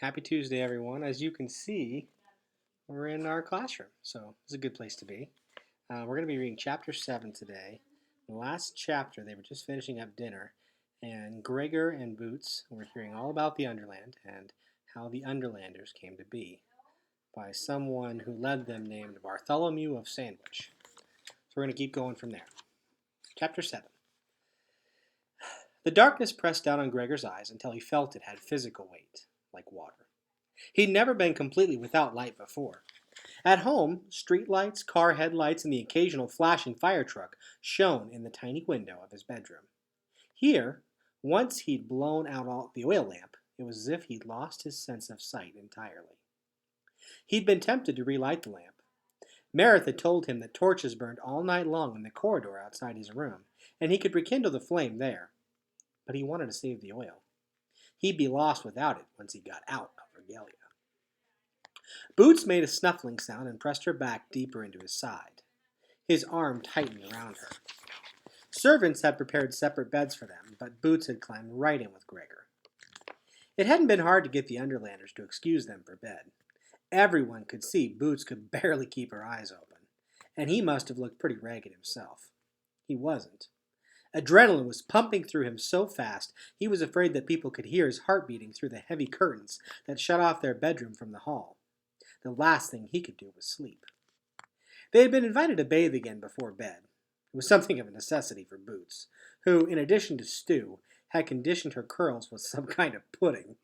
Happy Tuesday, everyone. As you can see, we're in our classroom, so it's a good place to be. We're going to be reading chapter 7 today. In the last chapter, they were just finishing up dinner, and Gregor and Boots were hearing all about the Underland and how the Underlanders came to be by someone who led them named Bartholomew of Sandwich. So we're going to keep going from there. Chapter 7. The darkness pressed down on Gregor's eyes until he felt it had physical weight, like water. He'd never been completely without light before. At home, street lights, car headlights, and the occasional flashing fire truck shone in the tiny window of his bedroom. Here, once he'd blown out all the oil lamp, it was as if he'd lost his sense of sight entirely. He'd been tempted to relight the lamp. Meredith had told him that torches burned all night long in the corridor outside his room, and he could rekindle the flame there. But he wanted to save the oil. He'd be lost without it once he got out of Regalia. Boots made a snuffling sound and pressed her back deeper into his side. His arm tightened around her. Servants had prepared separate beds for them, but Boots had climbed right in with Gregor. It hadn't been hard to get the Underlanders to excuse them for bed. Everyone could see Boots could barely keep her eyes open, and he must have looked pretty ragged himself. He wasn't. Adrenaline was pumping through him so fast he was afraid that people could hear his heart beating through the heavy curtains that shut off their bedroom from the hall. The last thing he could do was sleep. They had been invited to bathe again before bed. It was something of a necessity for Boots, who, in addition to stew, had conditioned her curls with some kind of pudding.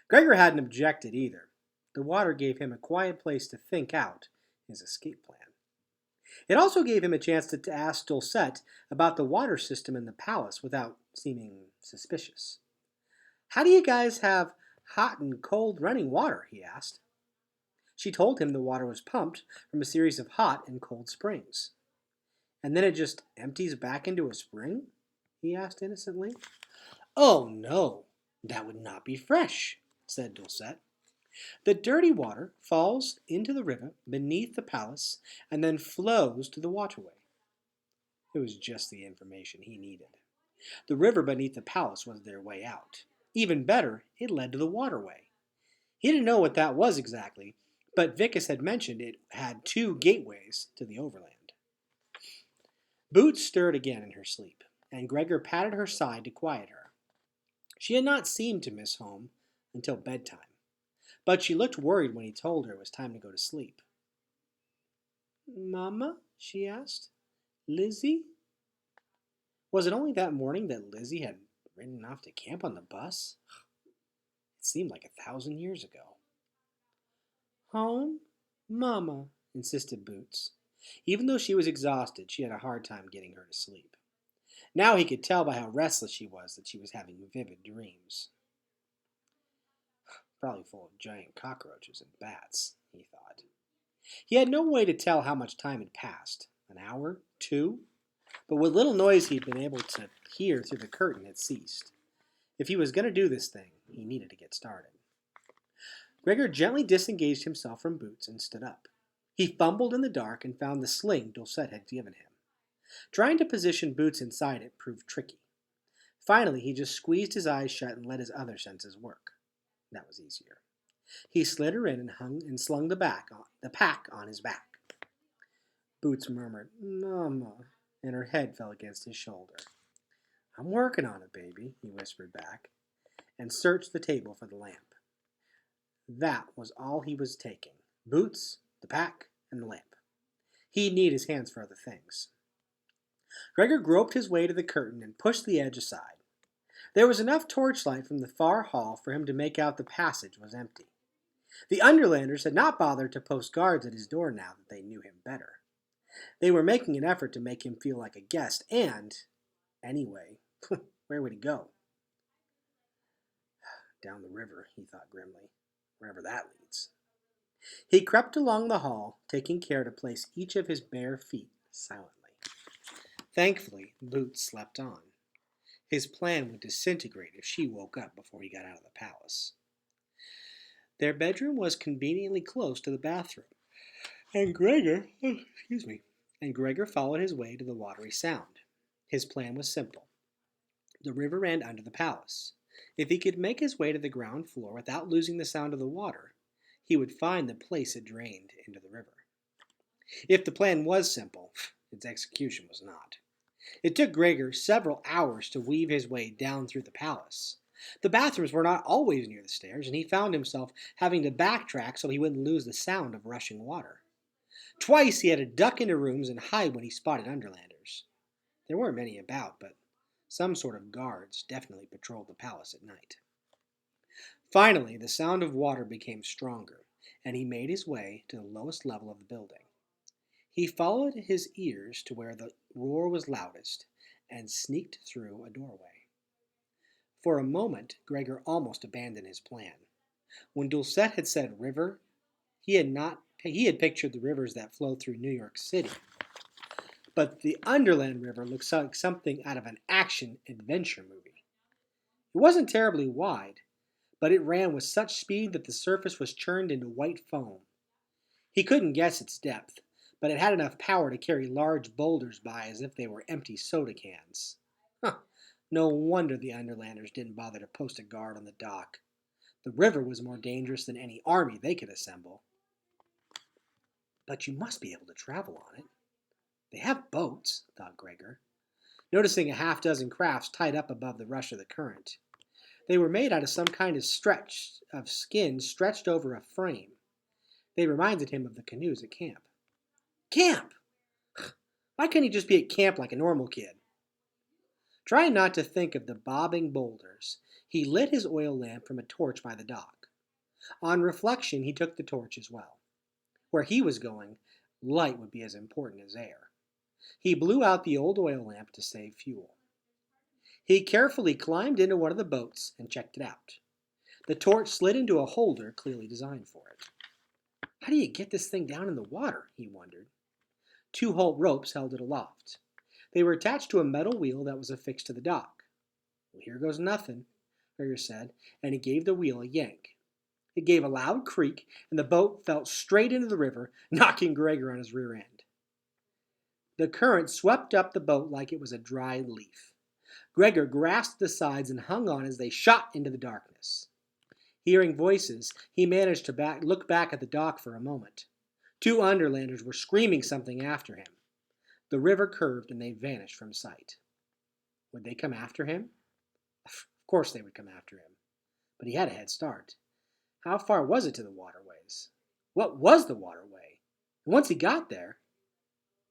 Gregor hadn't objected either. The water gave him a quiet place to think out his escape plan. It also gave him a chance to ask Dulcet about the water system in the palace without seeming suspicious. "How do you guys have hot and cold running water?" he asked. She told him the water was pumped from a series of hot and cold springs. "And then it just empties back into a spring?" he asked innocently. "Oh, no, that would not be fresh," said Dulcet. "The dirty water falls into the river beneath the palace and then flows to the waterway." It was just the information he needed. The river beneath the palace was their way out. Even better, it led to the waterway. He didn't know what that was exactly, but Vicus had mentioned it had 2 gateways to the overland. Boots stirred again in her sleep, and Gregor patted her side to quiet her. She had not seemed to miss home until bedtime, but she looked worried when he told her it was time to go to sleep. "Mama?" she asked. "Lizzie?" Was it only that morning that Lizzie had ridden off to camp on the bus? It seemed like 1,000 years ago. "Home? Mama," insisted Boots. Even though she was exhausted, she had a hard time getting her to sleep. Now he could tell by how restless she was that she was having vivid dreams. Probably full of giant cockroaches and bats, he thought. He had no way to tell how much time had passed. An hour? 2? But what little noise he'd been able to hear through the curtain had ceased. If he was going to do this thing, he needed to get started. Gregor gently disengaged himself from Boots and stood up. He fumbled in the dark and found the sling Dulcet had given him. Trying to position Boots inside it proved tricky. Finally, he just squeezed his eyes shut and let his other senses work. That was easier. He slid her in and hung and slung the pack on his back. Boots murmured, "Mama," and her head fell against his shoulder. "I'm working on it, baby," he whispered back, and searched the table for the lamp. That was all he was taking: Boots, the pack, and the lamp. He'd need his hands for other things. Gregor groped his way to the curtain and pushed the edge aside. There was enough torchlight from the far hall for him to make out the passage was empty. The Underlanders had not bothered to post guards at his door now that they knew him better. They were making an effort to make him feel like a guest, and, anyway, where would he go? Down the river, he thought grimly, wherever that leads. He crept along the hall, taking care to place each of his bare feet silently. Thankfully, Boots slept on. His plan would disintegrate if she woke up before he got out of the palace. Their bedroom was conveniently close to the bathroom, and Gregor followed his way to the watery sound. His plan was simple. The river ran under the palace. If he could make his way to the ground floor without losing the sound of the water, he would find the place it drained into the river. If the plan was simple, its execution was not. It took Gregor several hours to weave his way down through the palace. The bathrooms were not always near the stairs, and he found himself having to backtrack so he wouldn't lose the sound of rushing water. Twice he had to duck into rooms and hide when he spotted Underlanders. There weren't many about, but some sort of guards definitely patrolled the palace at night. Finally, the sound of water became stronger, and he made his way to the lowest level of the building. He followed his ears to where the roar was loudest and sneaked through a doorway. For a moment, Gregor almost abandoned his plan. When Dulcet had said river, he had pictured the rivers that flow through New York City. But the Underland River looked like something out of an action-adventure movie. It wasn't terribly wide, but it ran with such speed that the surface was churned into white foam. He couldn't guess its depth, but it had enough power to carry large boulders by as if they were empty soda cans. No wonder the Underlanders didn't bother to post a guard on the dock. The river was more dangerous than any army they could assemble. But you must be able to travel on it. They have boats, thought Gregor, noticing a half-dozen crafts tied up above the rush of the current. They were made out of some kind of skin stretched over a frame. They reminded him of the canoes at camp. Camp! Why couldn't he just be at camp like a normal kid? Trying not to think of the bobbing boulders, he lit his oil lamp from a torch by the dock. On reflection, he took the torch as well. Where he was going, light would be as important as air. He blew out the old oil lamp to save fuel. He carefully climbed into one of the boats and checked it out. The torch slid into a holder clearly designed for it. How do you get this thing down in the water? He wondered. 2 ropes held it aloft. They were attached to a metal wheel that was affixed to the dock. Well, here goes nothing, Gregor said, and he gave the wheel a yank. It gave a loud creak, and the boat fell straight into the river, knocking Gregor on his rear end. The current swept up the boat like it was a dried leaf. Gregor grasped the sides and hung on as they shot into the darkness. Hearing voices, he managed to look back at the dock for a moment. 2 Underlanders were screaming something after him. The river curved and they vanished from sight. Would they come after him? Of course they would come after him. But he had a head start. How far was it to the waterways? What was the waterway? And once he got there,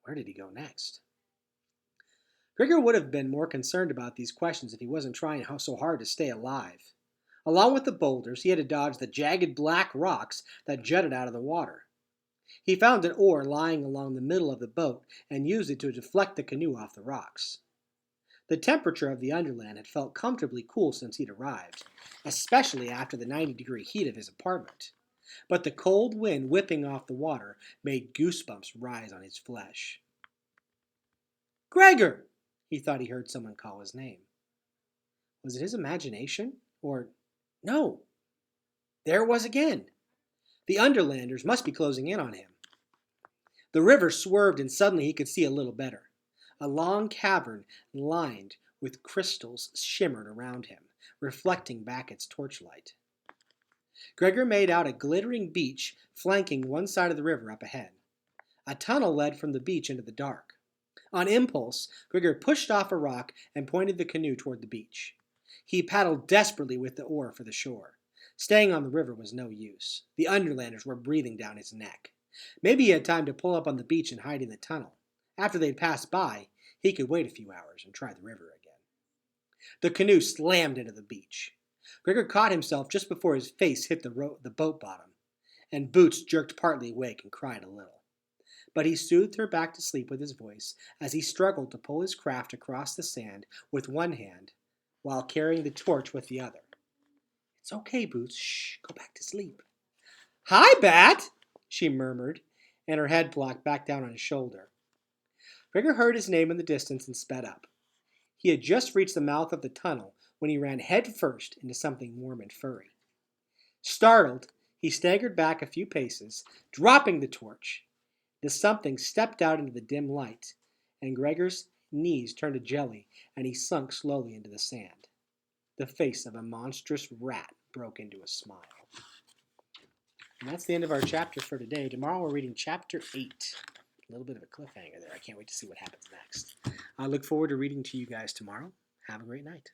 where did he go next? Gregor would have been more concerned about these questions if he wasn't trying so hard to stay alive. Along with the boulders, he had to dodge the jagged black rocks that jutted out of the water. He found an oar lying along the middle of the boat and used it to deflect the canoe off the rocks. The temperature of the Underland had felt comfortably cool since he'd arrived, especially after the 90-degree heat of his apartment. But the cold wind whipping off the water made goosebumps rise on his flesh. Gregor! He thought he heard someone call his name. Was it his imagination? Or, no, there it was again. The Underlanders must be closing in on him. The river swerved and suddenly he could see a little better. A long cavern lined with crystals shimmered around him, reflecting back its torchlight. Gregor made out a glittering beach flanking one side of the river up ahead. A tunnel led from the beach into the dark. On impulse, Gregor pushed off a rock and pointed the canoe toward the beach. He paddled desperately with the oar for the shore. Staying on the river was no use. The Underlanders were breathing down his neck. Maybe he had time to pull up on the beach and hide in the tunnel. After they'd passed by, he could wait a few hours and try the river again. The canoe slammed into the beach. Gregor caught himself just before his face hit the boat bottom, and Boots jerked partly awake and cried a little. But he soothed her back to sleep with his voice as he struggled to pull his craft across the sand with one hand while carrying the torch with the other. It's okay, Boots. Shh, go back to sleep. Hi, Bat, she murmured, and her head flopped back down on his shoulder. Gregor heard his name in the distance and sped up. He had just reached the mouth of the tunnel when he ran headfirst into something warm and furry. Startled, he staggered back a few paces, dropping the torch. The something stepped out into the dim light, and Gregor's knees turned to jelly, and he sunk slowly into the sand. The face of a monstrous rat broke into a smile. And that's the end of our chapter for today. Tomorrow we're reading chapter 8. A little bit of a cliffhanger there. I can't wait to see what happens next. I look forward to reading to you guys tomorrow. Have a great night.